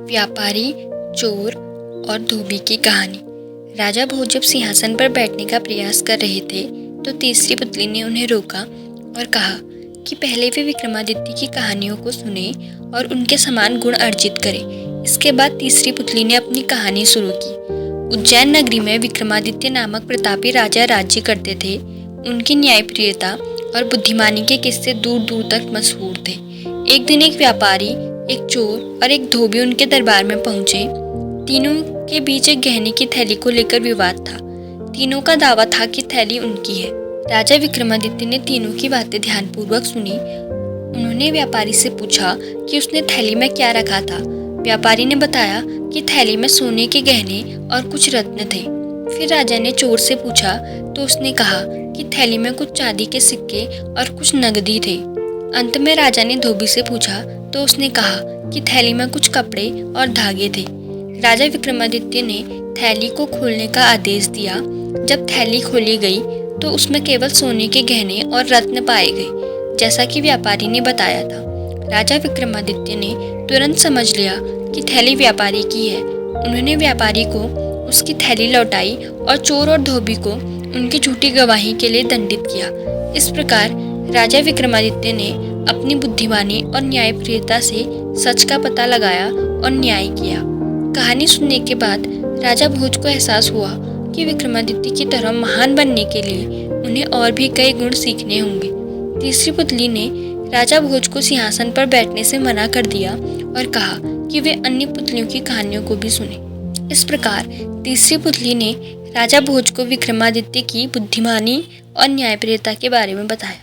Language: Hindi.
व्यापारी, चोर और धोबी की कहानी। राजा भोज जब सिंहासन पर बैठने का प्रयास कर रहे थे तो तीसरी पुतली ने उन्हें रोका और कहा कि पहले वे विक्रमादित्य की कहानियों को सुने और उनके समान गुण अर्जित करें। इसके बाद तीसरी पुतली ने अपनी कहानी शुरू की। उज्जैन नगरी में विक्रमादित्य नामक प्रतापी राजा राज्य करते थे। उनकी न्यायप्रियता और बुद्धिमानी के किस्से दूर दूर तक मशहूर थे। एक दिन एक व्यापारी, एक चोर और एक धोबी उनके दरबार में पहुंचे। तीनों के बीच एक गहने की थैली को लेकर विवाद था। तीनों का दावा था कि थैली उनकी है। राजा विक्रमादित्य ने तीनों की बातें ध्यानपूर्वक सुनी। उन्होंने व्यापारी से पूछा कि उसने थैली में क्या रखा था। व्यापारी ने बताया कि थैली में सोने के गहने और कुछ रत्न थे। फिर राजा ने चोर से पूछा तो उसने कहा कि थैली में कुछ चांदी के सिक्के और कुछ नगदी थे। अंत में राजा ने धोबी से पूछा तो उसने कहा कि थैली में कुछ कपड़े और धागे थे। राजा विक्रमादित्य ने थैली को खोलने का आदेश दिया। जब थैली खोली गई तो उसमें केवल सोने के गहने और रत्न पाए गए, जैसा कि व्यापारी ने बताया था। राजा विक्रमादित्य ने तुरंत समझ लिया कि थैली व्यापारी की है। उन्होंने व्यापारी को उसकी थैली लौटाई और चोर और धोबी को उनकी झूठी गवाही के लिए दंडित किया। इस प्रकार राजा विक्रमादित्य ने अपनी बुद्धिमानी और न्यायप्रियता से सच का पता लगाया और न्याय किया। कहानी सुनने के बाद राजा भोज को एहसास हुआ कि विक्रमादित्य की तरह महान बनने के लिए उन्हें और भी कई गुण सीखने होंगे। तीसरी पुतली ने राजा भोज को सिंहासन पर बैठने से मना कर दिया और कहा कि वे अन्य पुतलियों की कहानियों को भी सुने। इस प्रकार तीसरी पुतली ने राजा भोज को विक्रमादित्य की बुद्धिमानी और न्यायप्रियता के बारे में बताया।